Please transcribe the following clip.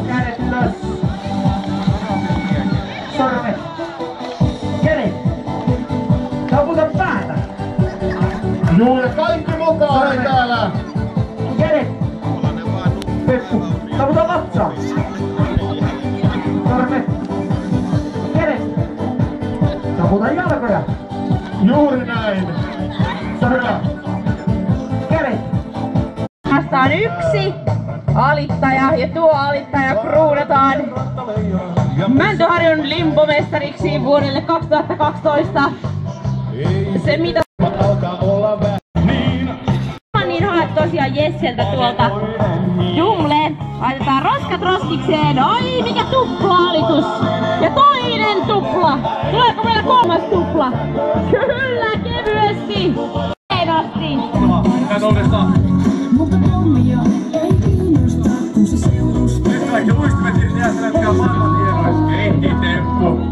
kädet ylös. Sormet. Kädet. Taputa päätä. Juu, ja kaikki mukaan täällä. Kädet. Peppu. Taputa vatsaa. Sormet. Kädet. Taputa jalkoja. Juuri näin. Hyvä. Kädet. Tässä on yksi alittaja ja tuo alittaja kruunataan Mäntyharjun limbomestariksi vuodelle 2012. Se mitä niin haet tosiaan Jesseltä tuolta Jungleen. Laitetaan roskat roskikseen. Ai mikä tupla-alitus! Ja toinen tupla! Tuleeko meillä kolmas tupla? Kyllä, kevyesti! Hienosti! Nyt kaikki luistimet irti ja sä näyttää maailman hienois. Kehittippu!